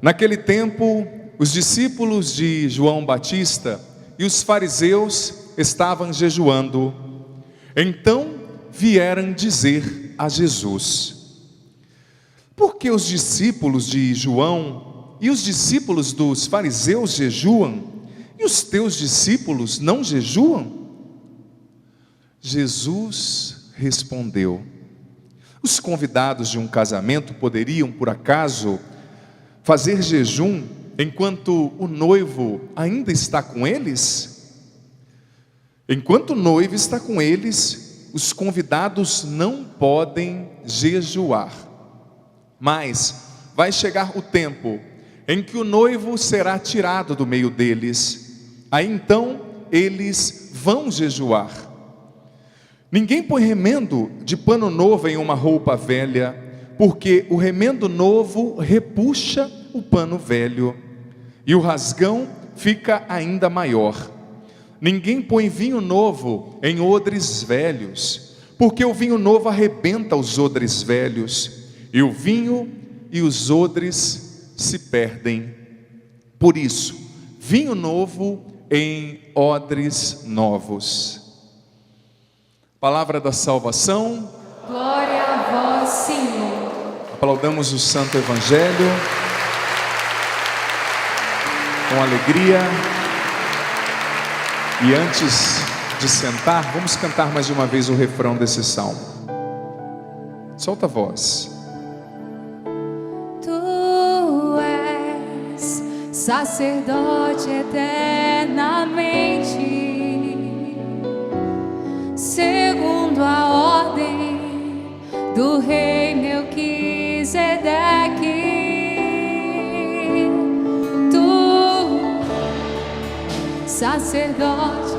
Naquele tempo, os discípulos de João Batista e os fariseus estavam jejuando. Então vieram dizer a Jesus: por que os discípulos de João e os discípulos dos fariseus jejuam, e os teus discípulos não jejuam? Jesus respondeu: os convidados de um casamento poderiam, por acaso, fazer jejum enquanto o noivo ainda está com eles? Enquanto o noivo está com eles, os convidados não podem jejuar. Mas vai chegar o tempo em que o noivo será tirado do meio deles. Aí então eles vão jejuar. Ninguém põe remendo de pano novo em uma roupa velha, porque o remendo novo repuxa o pano velho, e o rasgão fica ainda maior. Ninguém põe vinho novo em odres velhos, porque o vinho novo arrebenta os odres velhos, e o vinho e os odres se perdem. Por isso, vinho novo em odres novos. Palavra da salvação. Glória a vós, Senhor. Aplaudamos o Santo Evangelho com alegria. E antes de sentar, vamos cantar mais uma vez o refrão desse salmo. Solta a voz. Tu és sacerdote eternamente, segundo a ordem do rei Melquisedeque. Tu, sacerdote,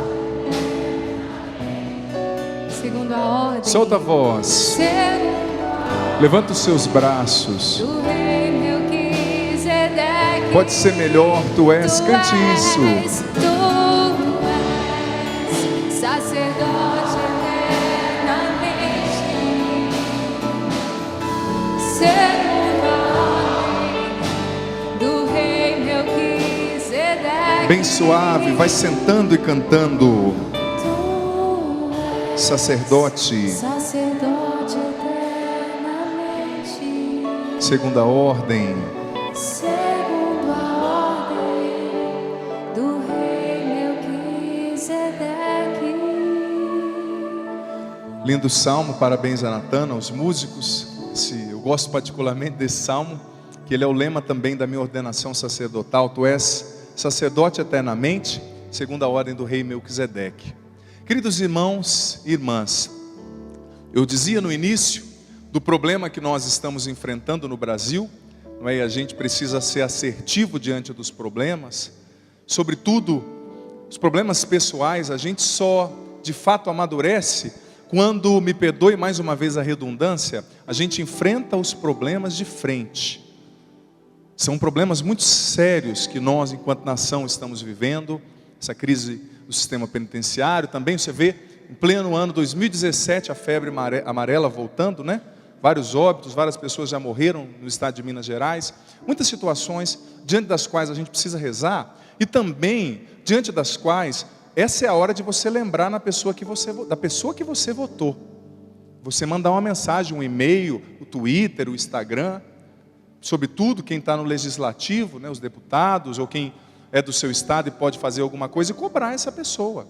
segundo a ordem. Solta a voz. Segundo Levanta os seus braços. do rei Melquisedeque. Pode ser melhor, tu és, cante isso. Tu és sacerdote eternamente, segundo a ordem do rei Melquisedeque. Bem suave, vai sentando e cantando. Tu és Sacerdote, sacerdote eternamente, segundo a ordem. segundo a ordem do rei Melquisedeque. Lindo salmo, parabéns a Natana, aos músicos. Eu gosto particularmente desse salmo, que ele é o lema também da minha ordenação sacerdotal. Tu és sacerdote eternamente, segundo a ordem do rei Melquisedeque. Queridos irmãos e irmãs, eu dizia no início do problema que nós estamos enfrentando no Brasil, não é? E a gente precisa ser assertivo diante dos problemas, sobretudo os problemas pessoais. A gente só de fato amadurece quando, me perdoe mais uma vez a redundância, a gente enfrenta os problemas de frente. São problemas muito sérios que nós, enquanto nação, estamos vivendo. Essa crise do sistema penitenciário, também você vê, em pleno ano 2017, a febre amarela voltando, né? Vários óbitos, várias pessoas já morreram no estado de Minas Gerais. Muitas situações diante das quais a gente precisa rezar, e também diante das quais essa é a hora de você lembrar da pessoa que você votou. Você mandar uma mensagem, um e-mail, o Twitter, o Instagram, sobretudo quem está no legislativo, né, os deputados, ou quem é do seu estado e pode fazer alguma coisa, e cobrar essa pessoa.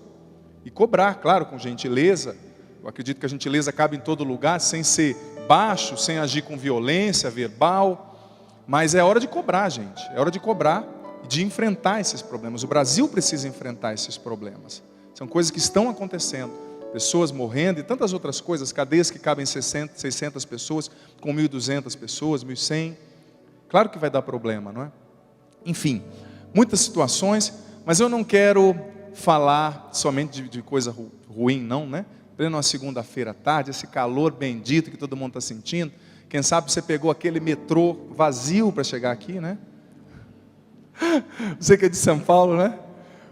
E cobrar, claro, com gentileza. Eu acredito que a gentileza cabe em todo lugar, sem ser baixo, sem agir com violência verbal. Mas é hora de cobrar, gente. É hora de cobrar e de enfrentar esses problemas. O Brasil precisa enfrentar esses problemas. São coisas que estão acontecendo. Pessoas morrendo e tantas outras coisas. Cadeias que cabem 600 pessoas, com 1.200 pessoas, 1.100. Claro que vai dar problema, não é? Enfim, muitas situações, mas eu não quero falar somente de coisa ruim, não, né? Plena uma segunda-feira à tarde, esse calor bendito que todo mundo está sentindo. Quem sabe você pegou aquele metrô vazio para chegar aqui, né? Você que é de São Paulo, né?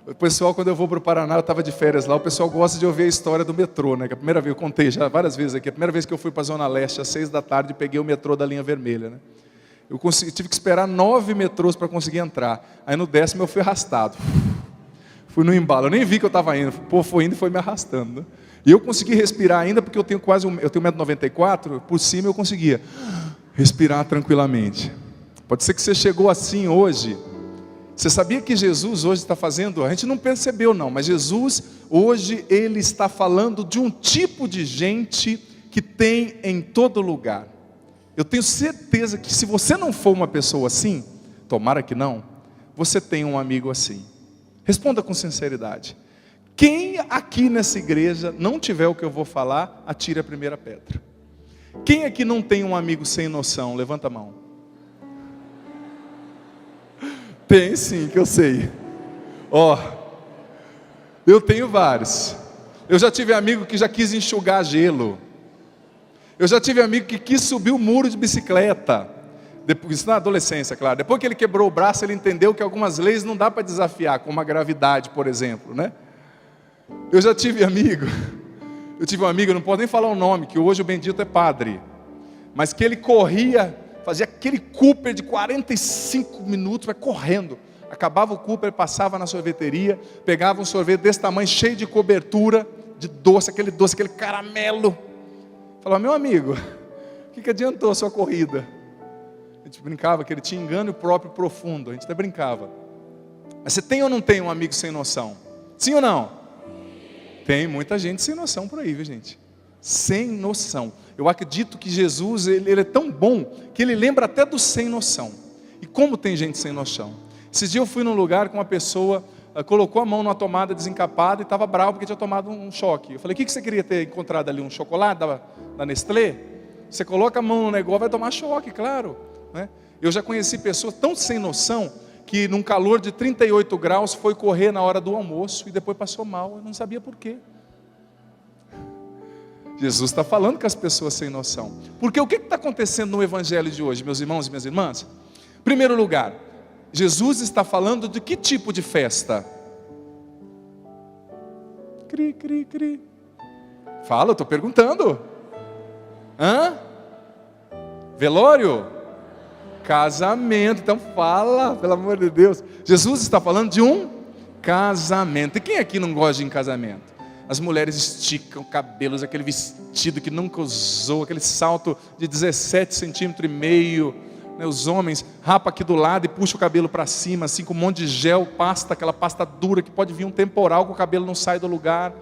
O pessoal, quando eu vou para o Paraná, eu estava de férias lá, o pessoal gosta de ouvir a história do metrô, né? Que a primeira vez, eu contei já várias vezes aqui, a primeira vez que eu fui para a Zona Leste, às 6 da tarde, peguei o metrô da linha vermelha, né? tive que esperar 9 metrôs para conseguir entrar. Aí no 10º eu fui arrastado. Fui no embalo, eu nem vi que eu estava indo. Pô, foi indo e foi me arrastando, né? E eu consegui respirar ainda, porque eu tenho 1,94 m, por cima eu conseguia respirar tranquilamente. Pode ser que você chegou assim hoje. Você sabia que Jesus hoje está fazendo, a gente não percebeu não, mas Jesus hoje, Ele está falando de um tipo de gente que tem em todo lugar. Eu tenho certeza que se você não for uma pessoa assim, tomara que não, você tem um amigo assim. Responda com sinceridade. Quem aqui nessa igreja não tiver o que eu vou falar, atire a primeira pedra. Quem aqui não tem um amigo sem noção? Levanta a mão. Tem sim, que eu sei. Ó, eu tenho vários. Eu já tive amigo que já quis enxugar gelo. Eu já tive amigo que quis subir o muro de bicicleta. Isso na adolescência, claro. Depois que ele quebrou o braço, ele entendeu que algumas leis não dá para desafiar, como a gravidade, por exemplo, né? Eu já tive amigo, um amigo, não posso nem falar o nome, que hoje o bendito é padre, mas que ele corria, fazia aquele Cooper de 45 minutos, vai correndo, acabava o Cooper, passava na sorveteria, pegava um sorvete desse tamanho, cheio de cobertura, de doce, aquele caramelo, falava, meu amigo, o que adiantou a sua corrida? A gente brincava que ele tinha engano próprio profundo, a gente até brincava. Mas você tem ou não tem um amigo sem noção? Sim ou não? Tem muita gente sem noção por aí, viu gente? Sem noção. Eu acredito que Jesus, ele é tão bom, que ele lembra até do sem noção. E como tem gente sem noção? Esses dias eu fui num lugar com uma pessoa, colocou a mão numa tomada desencapada e estava bravo porque tinha tomado um choque. Eu falei, o que você queria ter encontrado ali? Um chocolate da Nestlé? Você coloca a mão no negócio, vai tomar choque, claro, né? Eu já conheci pessoas tão sem noção, que num calor de 38 graus foi correr na hora do almoço e depois passou mal, eu não sabia por quê. Jesus está falando com as pessoas sem noção. Porque o que está acontecendo no evangelho de hoje, meus irmãos e minhas irmãs? Em primeiro lugar, Jesus está falando de que tipo de festa? Cri, cri, cri. Fala, eu estou perguntando. Velório? Casamento, então fala, pelo amor de Deus. Jesus está falando de um casamento. E quem aqui não gosta de ir em casamento? As mulheres esticam cabelos, aquele vestido que nunca usou, aquele salto de 17,5 centímetros, né? Os homens rapam aqui do lado e puxam o cabelo para cima, assim com um monte de gel, pasta, aquela pasta dura que pode vir um temporal que o cabelo não sai do lugar.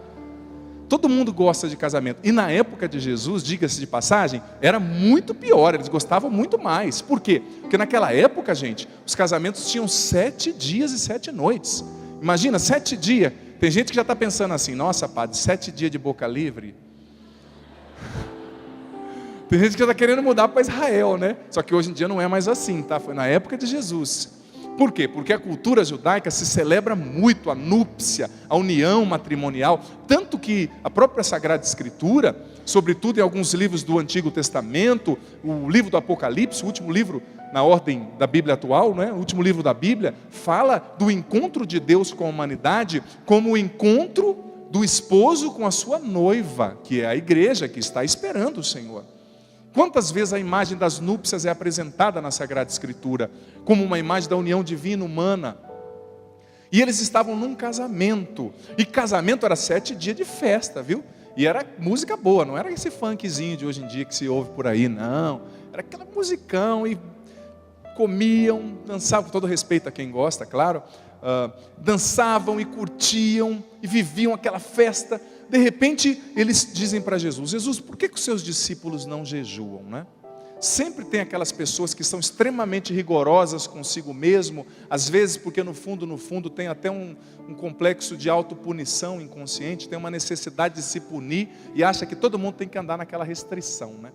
Todo mundo gosta de casamento. E na época de Jesus, diga-se de passagem, era muito pior, eles gostavam muito mais. Por quê? Porque naquela época, gente, os casamentos tinham 7 dias e 7 noites. Imagina, 7 dias. Tem gente que já está pensando assim, nossa padre, 7 dias de boca livre. Tem gente que já está querendo mudar para Israel, né? Só que hoje em dia não é mais assim, tá? Foi na época de Jesus. Por quê? Porque a cultura judaica se celebra muito a núpcia, a união matrimonial, tanto que a própria Sagrada Escritura, sobretudo em alguns livros do Antigo Testamento, o livro do Apocalipse, o último livro na ordem da Bíblia atual, né? O último livro da Bíblia, fala do encontro de Deus com a humanidade como o encontro do esposo com a sua noiva, que é a igreja que está esperando o Senhor. Quantas vezes a imagem das núpcias é apresentada na Sagrada Escritura como uma imagem da união divina humana? E eles estavam num casamento, e casamento era 7 dias de festa, viu? E era música boa, não era esse funkzinho de hoje em dia que se ouve por aí, não. Era aquela musicão, e comiam, dançavam, com todo respeito a quem gosta, claro, dançavam e curtiam, e viviam aquela festa. De repente, eles dizem para Jesus, Jesus, por que os seus discípulos não jejuam, né? Sempre tem aquelas pessoas que são extremamente rigorosas consigo mesmo, às vezes porque no fundo tem até um complexo de autopunição inconsciente, tem uma necessidade de se punir e acha que todo mundo tem que andar naquela restrição, né?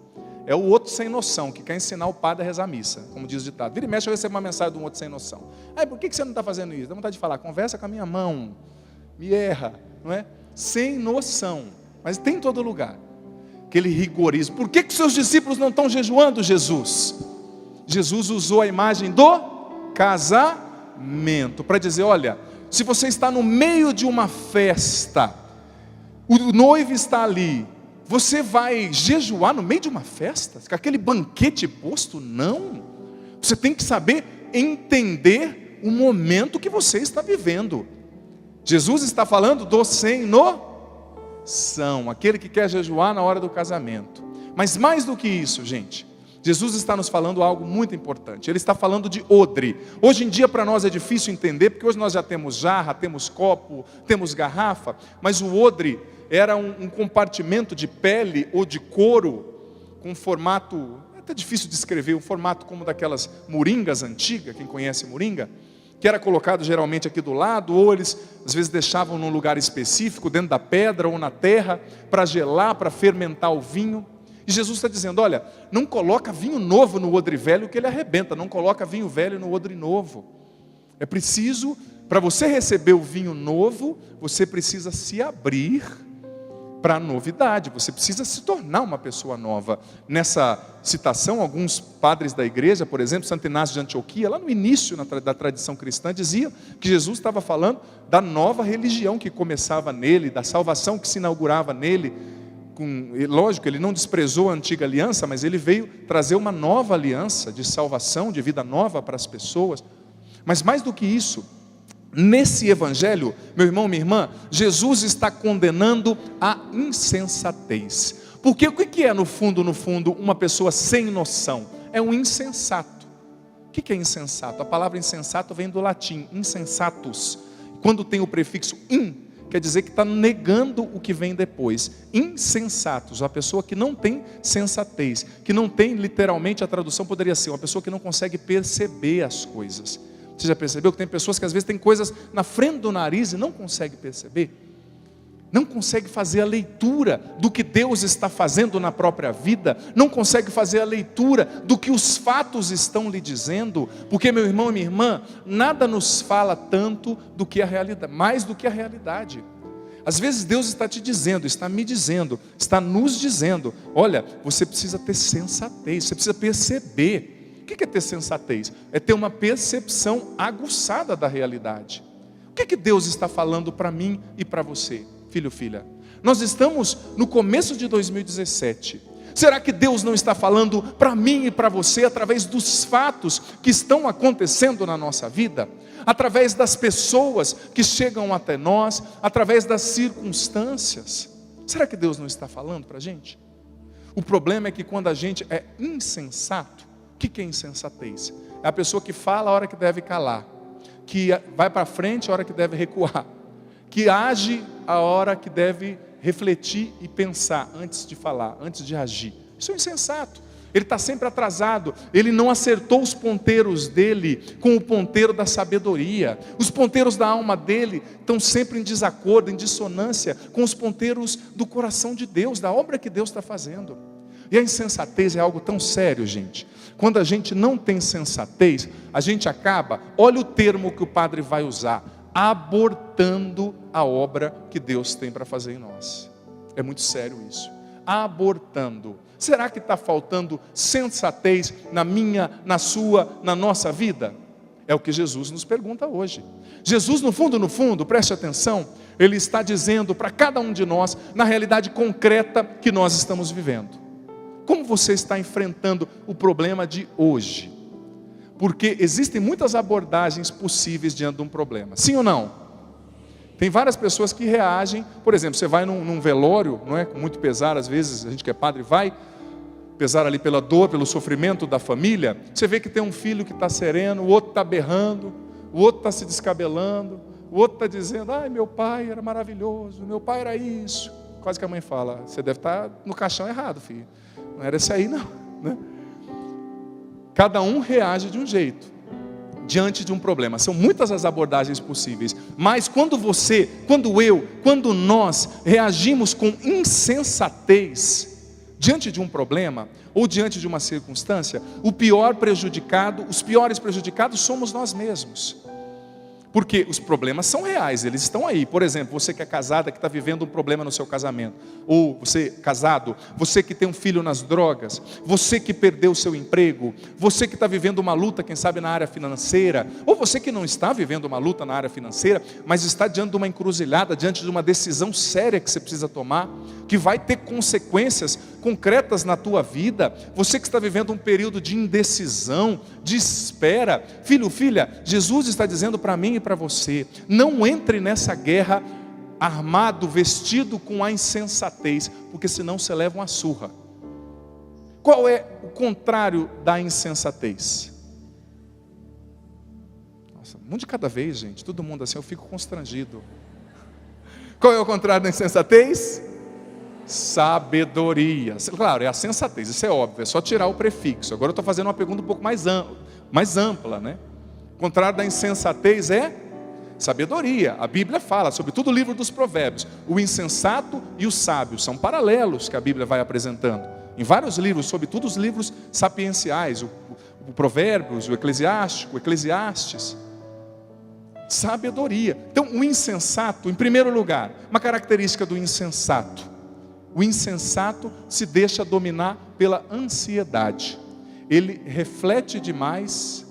É o outro sem noção, que quer ensinar o padre a rezar a missa, como diz o ditado. Vira e mexe, eu recebo uma mensagem de um outro sem noção. Por que você não está fazendo isso? Dá vontade de falar, conversa com a minha mão, me erra, não é? Sem noção, mas tem em todo lugar. Aquele rigorismo. Por que os seus discípulos não estão jejuando, Jesus? Jesus usou a imagem do casamento para dizer, olha, se você está no meio de uma festa, o noivo está ali, você vai jejuar no meio de uma festa? Com aquele banquete posto? Não. Você tem que saber entender o momento que você está vivendo. Jesus está falando do sem noção, aquele que quer jejuar na hora do casamento. Mas mais do que isso, gente, Jesus está nos falando algo muito importante. Ele está falando de odre. Hoje em dia para nós é difícil entender, porque hoje nós já temos jarra, temos copo, temos garrafa. Mas o odre era um compartimento de pele ou de couro, com um formato, é até difícil de descrever, um formato como daquelas moringas antigas, quem conhece moringa, que era colocado geralmente aqui do lado, ou eles às vezes deixavam num lugar específico, dentro da pedra ou na terra, para gelar, para fermentar o vinho. E Jesus está dizendo, olha, não coloca vinho novo no odre velho que ele arrebenta, não coloca vinho velho no odre novo. É preciso, para você receber o vinho novo, você precisa se abrir para a novidade, você precisa se tornar uma pessoa nova. Nessa citação, alguns padres da igreja, por exemplo, Santo Inácio de Antioquia, lá no início da tradição cristã, dizia que Jesus estava falando da nova religião que começava nele, da salvação que se inaugurava nele. Lógico, ele não desprezou a antiga aliança, mas ele veio trazer uma nova aliança de salvação, de vida nova para as pessoas. Mas mais do que isso, nesse evangelho, meu irmão, minha irmã, Jesus está condenando a insensatez. Porque o que é no fundo, uma pessoa sem noção? É um insensato. O que é insensato? A palavra insensato vem do latim, insensatus. Quando tem o prefixo in, quer dizer que está negando o que vem depois. Insensatos, uma pessoa que não tem sensatez, que não tem, literalmente a tradução poderia ser, uma pessoa que não consegue perceber as coisas. Você já percebeu que tem pessoas que às vezes têm coisas na frente do nariz e não consegue perceber? Não consegue fazer a leitura do que Deus está fazendo na própria vida, não consegue fazer a leitura do que os fatos estão lhe dizendo, porque, meu irmão e minha irmã, nada nos fala tanto do que a realidade, mais do que a realidade. Às vezes Deus está te dizendo, está me dizendo, está nos dizendo, olha, você precisa ter sensatez, você precisa perceber. O que é ter sensatez? É ter uma percepção aguçada da realidade. O que Deus está falando para mim e para você? Filho, filha, nós estamos no começo de 2017. Será que Deus não está falando para mim e para você através dos fatos que estão acontecendo na nossa vida? Através das pessoas que chegam até nós, através das circunstâncias? Será que Deus não está falando para a gente? O problema é que quando a gente é insensato, o que é insensatez? É a pessoa que fala a hora que deve calar, que vai para frente a hora que deve recuar, que age a hora que deve refletir e pensar antes de falar, antes de agir. Isso é insensato. Ele está sempre atrasado. Ele não acertou os ponteiros dele com o ponteiro da sabedoria. Os ponteiros da alma dele estão sempre em desacordo, em dissonância com os ponteiros do coração de Deus, da obra que Deus está fazendo. E a insensatez é algo tão sério, gente. Quando a gente não tem sensatez, a gente acaba, olha o termo que o padre vai usar, abortando a obra que Deus tem para fazer em nós. É muito sério isso. Abortando. Será que está faltando sensatez na minha, na sua, na nossa vida? É o que Jesus nos pergunta hoje. Jesus, no fundo, preste atenção, Ele está dizendo para cada um de nós, na realidade concreta que nós estamos vivendo. Como você está enfrentando o problema de hoje? Porque existem muitas abordagens possíveis diante de um problema. Sim ou não? Tem várias pessoas que reagem. Por exemplo, você vai num velório, não é? Com muito pesar, às vezes, a gente que é padre vai pesar ali pela dor, pelo sofrimento da família. Você vê que tem um filho que está sereno, o outro está berrando, o outro está se descabelando, o outro está dizendo, ai, meu pai era maravilhoso, meu pai era isso. Quase que a mãe fala, você deve estar no caixão errado, filho. Não era esse aí, não, né? Cada um reage de um jeito diante de um problema. São muitas as abordagens possíveis, mas quando nós reagimos com insensatez diante de um problema ou diante de uma circunstância, os piores prejudicados somos nós mesmos. Porque os problemas são reais, eles estão aí. Por exemplo, você que é casada, que está vivendo um problema no seu casamento, ou você casado, você que tem um filho nas drogas, você que perdeu o seu emprego, você que está vivendo uma luta, quem sabe na área financeira, ou você que não está vivendo uma luta na área financeira, mas está diante de uma encruzilhada, diante de uma decisão séria que você precisa tomar. que vai ter consequências concretas na tua vida. Você que está vivendo um período de indecisão, de espera, filho, filha, Jesus está dizendo para mim e para você: não entre nessa guerra armado, vestido com a insensatez, porque senão você leva uma surra. Qual é o contrário da insensatez? Nossa, um de cada vez, gente, todo mundo assim, eu fico constrangido. Qual é o contrário da insensatez? Sabedoria. Claro, é a sensatez, isso é óbvio, é só tirar o prefixo. Agora eu estou fazendo uma pergunta um pouco mais ampla, né? O contrário da insensatez é sabedoria. A Bíblia fala, sobretudo o livro dos Provérbios, o insensato e o sábio, são paralelos que a Bíblia vai apresentando. Em vários livros, sobretudo os livros sapienciais, o Provérbios, o Eclesiástico, o Eclesiastes. Sabedoria. Então, o insensato, em primeiro lugar, uma característica do insensato: o insensato se deixa dominar pela ansiedade. Ele reflete demais,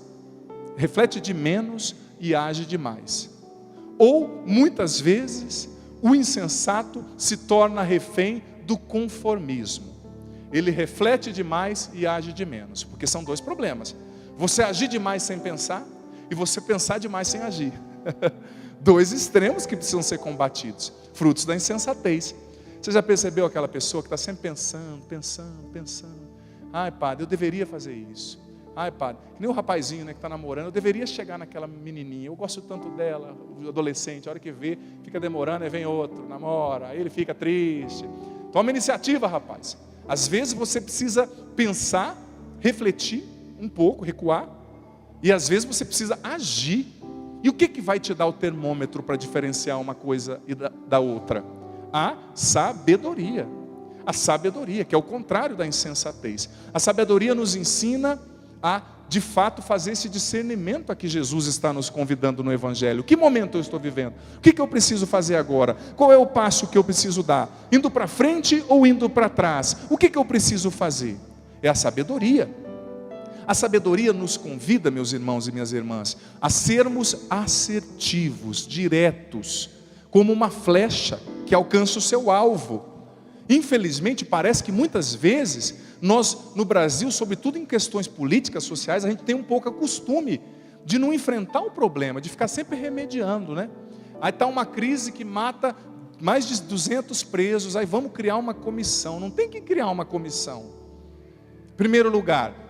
reflete de menos e age demais. Ou, muitas vezes, o insensato se torna refém do conformismo. Ele reflete demais e age de menos, porque são dois problemas: você agir demais sem pensar e você pensar demais sem agir. Dois extremos que precisam ser combatidos, frutos da insensatez. Você já percebeu aquela pessoa que está sempre pensando? Ai, padre, eu deveria fazer isso. Ai, padre, que nem o rapazinho, né, que está namorando, eu deveria chegar naquela menininha, eu gosto tanto dela, o adolescente, a hora que vê, fica demorando, aí vem outro, namora, aí ele fica triste. Toma iniciativa, rapaz. Às vezes você precisa pensar, refletir um pouco, recuar, e às vezes você precisa agir. E o que vai te dar o termômetro para diferenciar uma coisa da outra? A sabedoria. A sabedoria, que é o contrário da insensatez. A sabedoria nos ensina a, de fato, fazer esse discernimento a que Jesus está nos convidando no Evangelho. Que momento eu estou vivendo? O que eu preciso fazer agora? Qual é o passo que eu preciso dar? Indo para frente ou indo para trás? O que eu preciso fazer? É a sabedoria. A sabedoria nos convida, meus irmãos e minhas irmãs, a sermos assertivos, diretos, como uma flecha que alcança o seu alvo. Infelizmente, parece que muitas vezes, nós no Brasil, sobretudo em questões políticas, sociais, a gente tem um pouco costume de não enfrentar o problema, de ficar sempre remediando, né? Aí está uma crise que mata mais de 200 presos, aí vamos criar uma comissão. Não tem que criar uma comissão. Em primeiro lugar,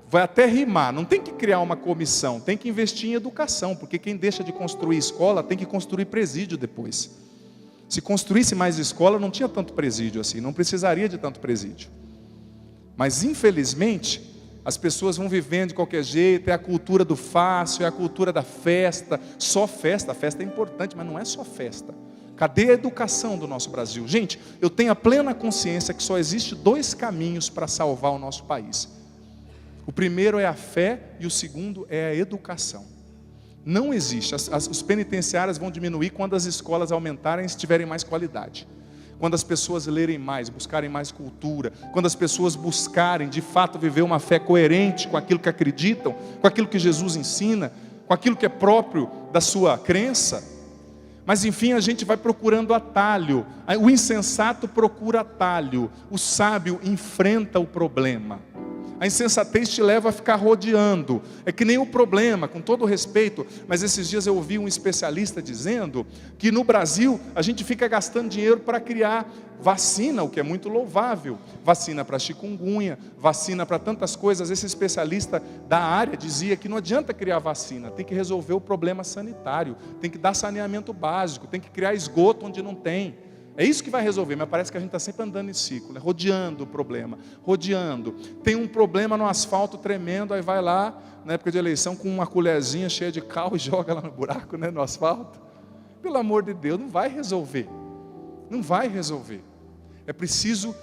vai até rimar, não tem que criar uma comissão, tem que investir em educação, porque quem deixa de construir escola tem que construir presídio depois. Se construísse mais escola, não tinha tanto presídio assim, não precisaria de tanto presídio. Mas infelizmente, as pessoas vão vivendo de qualquer jeito, é a cultura do fácil, é a cultura da festa, só festa. A festa é importante, mas não é só festa. Cadê a educação do nosso Brasil? Gente, eu tenho a plena consciência que só existe dois caminhos para salvar o nosso país. O primeiro é a fé e o segundo é a educação. Não existe, os penitenciários vão diminuir quando as escolas aumentarem e tiverem mais qualidade. Quando as pessoas lerem mais, buscarem mais cultura, quando as pessoas buscarem de fato viver uma fé coerente com aquilo que acreditam, com aquilo que Jesus ensina, com aquilo que é próprio da sua crença. Mas enfim, a gente vai procurando atalho. O insensato procura atalho, o sábio enfrenta o problema. A insensatez te leva a ficar rodeando. É que nem o problema, com todo respeito, mas esses dias eu ouvi um especialista dizendo que no Brasil a gente fica gastando dinheiro para criar vacina, o que é muito louvável. Vacina para chikungunya, vacina para tantas coisas. Esse especialista da área dizia que não adianta criar vacina, tem que resolver o problema sanitário, tem que dar saneamento básico, tem que criar esgoto onde não tem. É isso que vai resolver, mas parece que a gente está sempre andando em ciclo, né? Rodeando o problema, rodeando. Tem um problema no asfalto tremendo, aí vai lá, na época de eleição, com uma colherzinha cheia de cal e joga lá no buraco, né, no asfalto. Pelo amor de Deus, não vai resolver. Não vai resolver. É preciso,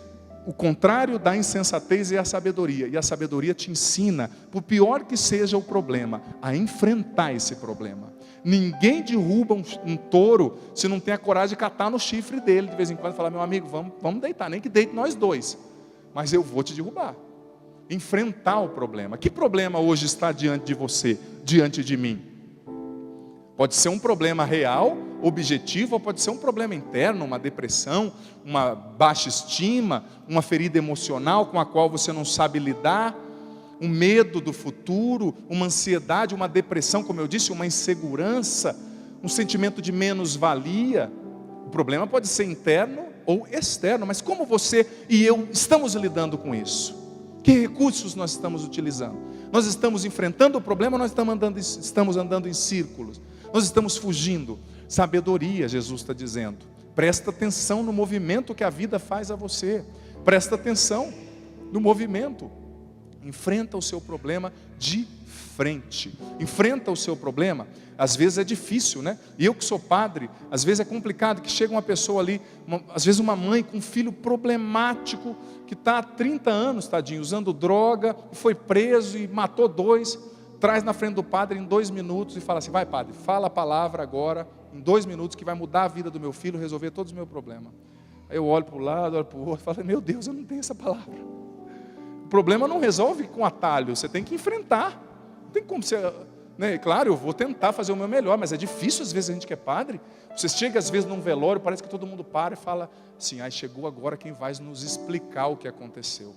o contrário da insensatez é a sabedoria. E a sabedoria te ensina, por pior que seja o problema, a enfrentar esse problema. Ninguém derruba um touro se não tem a coragem de catar no chifre dele de vez em quando e falar: meu amigo, vamos deitar, nem que deite nós dois, mas eu vou te derrubar. Enfrentar o problema. Que problema hoje está diante de você, diante de mim? Pode ser um problema real objetivo, ou pode ser um problema interno, uma depressão, uma baixa estima, uma ferida emocional com a qual você não sabe lidar, um medo do futuro, uma ansiedade, uma depressão, como eu disse, uma insegurança, um sentimento de menos-valia. O problema pode ser interno ou externo, mas como você e eu estamos lidando com isso? Que recursos nós estamos utilizando? Nós estamos enfrentando o problema, ou nós estamos andando em círculos? Nós estamos fugindo? Sabedoria, Jesus está dizendo. Presta atenção no movimento que a vida faz a você. Presta atenção no movimento. Enfrenta o seu problema de frente. Enfrenta o seu problema. Às vezes é difícil, né? E eu que sou padre, às vezes é complicado, que chega uma pessoa ali, às vezes uma mãe com um filho problemático, que está há 30 anos, tadinho, usando droga, foi preso e matou 2, traz na frente do padre em 2 minutos e fala assim: vai padre, fala a palavra agora, em 2 minutos, que vai mudar a vida do meu filho, resolver todos os meus problemas. Aí eu olho para o lado, olho para o outro, e falo: meu Deus, eu não tenho essa palavra. O problema não resolve com atalho, você tem que enfrentar. Não tem como você, né? Claro, eu vou tentar fazer o meu melhor, mas é difícil às vezes, a gente que é padre. Você chega às vezes num velório, parece que todo mundo para e fala assim: ai, chegou agora quem vai nos explicar o que aconteceu.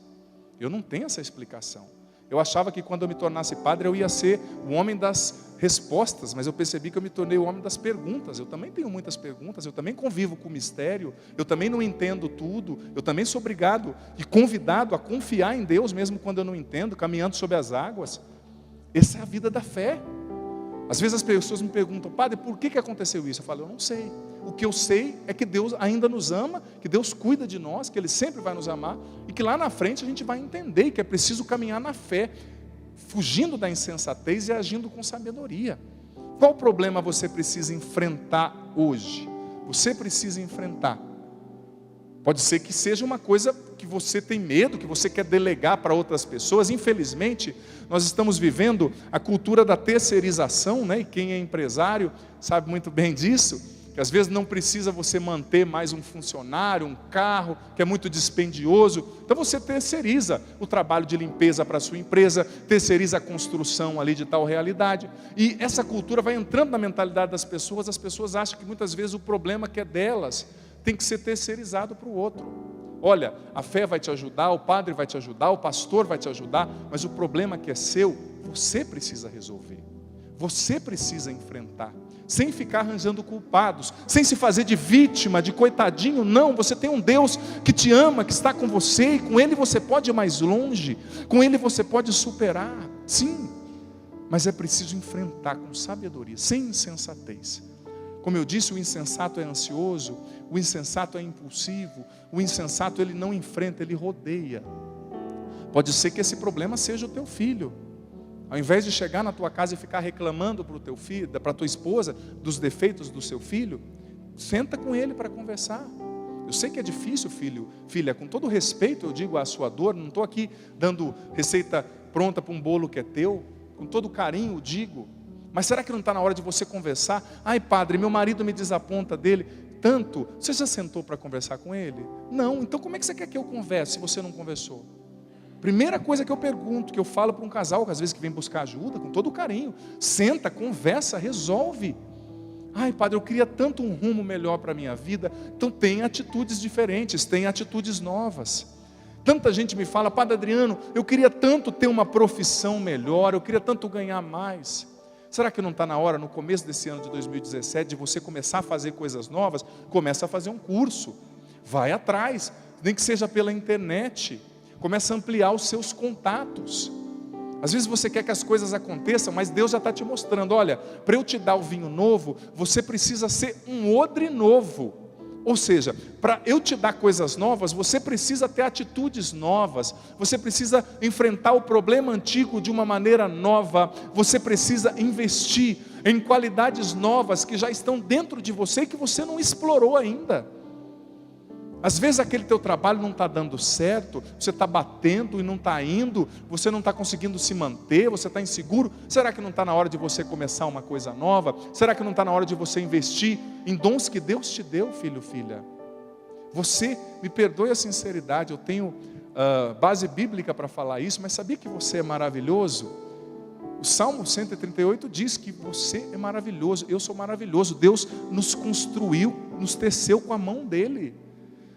Eu não tenho essa explicação. Eu achava que quando eu me tornasse padre eu ia ser o homem das respostas, mas eu percebi que eu me tornei o homem das perguntas. Eu também tenho muitas perguntas, eu também convivo com o mistério, eu também não entendo tudo, eu também sou obrigado e convidado a confiar em Deus mesmo quando eu não entendo, caminhando sobre as águas. Essa é a vida da fé. Às vezes as pessoas me perguntam: padre, por que aconteceu isso? Eu falo: eu não sei. O que eu sei é que Deus ainda nos ama, que Deus cuida de nós, que Ele sempre vai nos amar, e que lá na frente a gente vai entender que é preciso caminhar na fé, fugindo da insensatez e agindo com sabedoria. Qual problema você precisa enfrentar hoje? Você precisa enfrentar. Pode ser que seja uma coisa que você tem medo, que você quer delegar para outras pessoas. Infelizmente, nós estamos vivendo a cultura da terceirização, né? E quem é empresário sabe muito bem disso, que às vezes não precisa você manter mais um funcionário, um carro, que é muito dispendioso. Então você terceiriza o trabalho de limpeza para a sua empresa, terceiriza a construção ali de tal realidade. E essa cultura vai entrando na mentalidade das pessoas. As pessoas acham que muitas vezes o problema que é delas tem que ser terceirizado para o outro. Olha, a fé vai te ajudar, o padre vai te ajudar, o pastor vai te ajudar, mas o problema que é seu, você precisa resolver. Você precisa enfrentar, sem ficar arranjando culpados, sem se fazer de vítima, de coitadinho. Não, você tem um Deus que te ama, que está com você, e com Ele você pode ir mais longe, com Ele você pode superar, sim, mas é preciso enfrentar com sabedoria, sem insensatez. Como eu disse, o insensato é ansioso, o insensato é impulsivo, o insensato ele não enfrenta, ele rodeia. Pode ser que esse problema seja o teu filho. Ao invés de chegar na tua casa e ficar reclamando para o teu filho, para a tua esposa, dos defeitos do seu filho, senta com ele para conversar. Eu sei que é difícil, filha, com todo respeito eu digo a sua dor, não estou aqui dando receita pronta para um bolo que é teu, com todo carinho eu digo, mas será que não está na hora de você conversar? Ai padre, meu marido me desaponta dele tanto, você já sentou para conversar com ele? Não, então como é que você quer que eu converse se você não conversou? Primeira coisa que eu pergunto, que eu falo para um casal, às vezes que vem buscar ajuda, com todo carinho, senta, conversa, resolve. Ai padre, eu queria tanto um rumo melhor para a minha vida. Então tem atitudes diferentes, tem atitudes novas. Tanta gente me fala: padre Adriano, eu queria tanto ter uma profissão melhor, eu queria tanto ganhar mais. Será que não está na hora, no começo desse ano de 2017, de você começar a fazer coisas novas? Começa a fazer um curso, vai atrás, nem que seja pela internet. Começa a ampliar os seus contatos. Às vezes você quer que as coisas aconteçam, mas Deus já está te mostrando: olha, para eu te dar o vinho novo, você precisa ser um odre novo. Ou seja, para eu te dar coisas novas, você precisa ter atitudes novas, você precisa enfrentar o problema antigo de uma maneira nova, você precisa investir em qualidades novas que já estão dentro de você e que você não explorou ainda. Às vezes aquele teu trabalho não está dando certo, você está batendo e não está indo, você não está conseguindo se manter, você está inseguro. Será que não está na hora de você começar uma coisa nova? Será que não está na hora de você investir em dons que Deus te deu, filho, filha? Você, me perdoe a sinceridade, eu tenho base bíblica para falar isso, mas sabia que você é maravilhoso? O Salmo 138 diz que você é maravilhoso, eu sou maravilhoso. Deus nos construiu, nos teceu com a mão dele.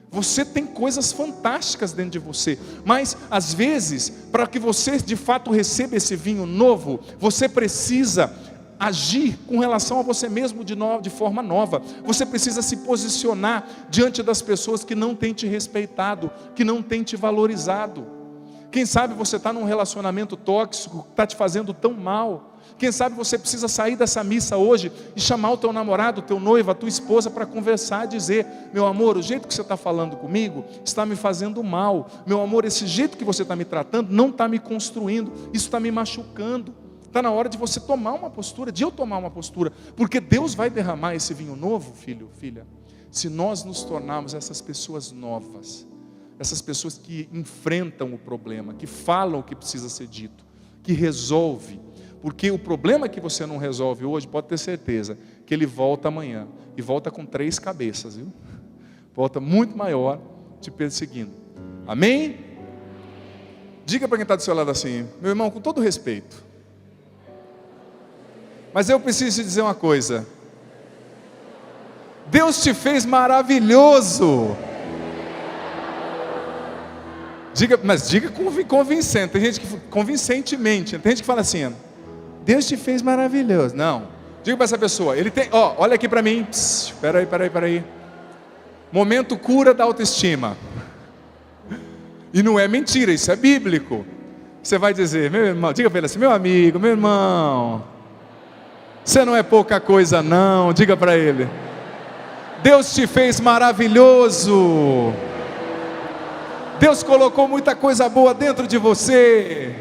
Você tem coisas fantásticas dentro de você, mas às vezes, para que você de fato receba esse vinho novo, você precisa agir com relação a você mesmo de forma nova. Você precisa se posicionar diante das pessoas que não têm te respeitado, que não têm te valorizado. Quem sabe você está num relacionamento tóxico que está te fazendo tão mal. Quem sabe você precisa sair dessa missa hoje e chamar o teu namorado, o teu noivo, a tua esposa para conversar e dizer: meu amor, o jeito que você está falando comigo está me fazendo mal. Meu amor, esse jeito que você está me tratando não está me construindo, isso está me machucando. Está na hora de você tomar uma postura, de eu tomar uma postura, porque Deus vai derramar esse vinho novo, filho, filha, se nós nos tornarmos essas pessoas novas, essas pessoas que enfrentam o problema, que falam o que precisa ser dito, que resolve. Porque o problema que você não resolve hoje, pode ter certeza, que ele volta amanhã. E volta com 3 cabeças, viu? Volta muito maior, te perseguindo. Amém? Diga para quem está do seu lado assim: meu irmão, com todo respeito, mas eu preciso te dizer uma coisa. Deus te fez maravilhoso. Mas diga convincente. Tem gente que convincentemente. Tem gente que fala assim: Deus te fez maravilhoso. Não. Diga para essa pessoa: ele tem, olha aqui para mim. Espera aí. Momento cura da autoestima. E não é mentira, isso é bíblico. Você vai dizer: meu irmão, diga para ele assim: meu amigo, meu irmão, você não é pouca coisa não. Diga para ele: Deus te fez maravilhoso. Deus colocou muita coisa boa dentro de você.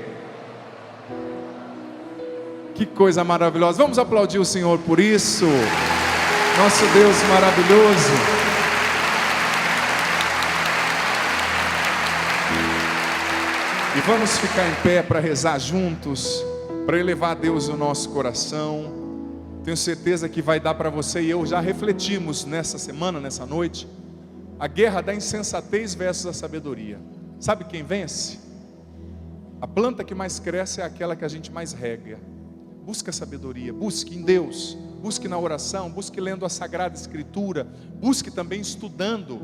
Que coisa maravilhosa. Vamos aplaudir o Senhor por isso. Nosso Deus maravilhoso. E vamos ficar em pé para rezar juntos, para elevar a Deus o nosso coração. Tenho certeza que vai dar para você e eu já refletimos nessa semana, nessa noite, a guerra da insensatez versus a sabedoria. Sabe quem vence? A planta que mais cresce é aquela que a gente mais rega. Busque a sabedoria, busque em Deus, busque na oração, busque lendo a Sagrada Escritura, busque também estudando,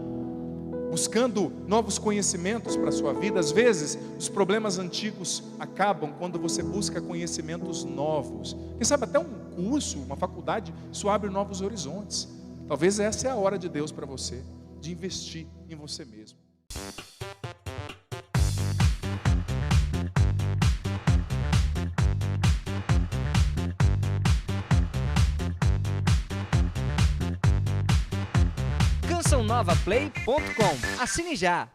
buscando novos conhecimentos para a sua vida. Às vezes, os problemas antigos acabam quando você busca conhecimentos novos. Quem sabe até um curso, uma faculdade, isso abre novos horizontes. Talvez essa é a hora de Deus para você, de investir em você mesmo. CançãoNovaPlay.com. Assine já!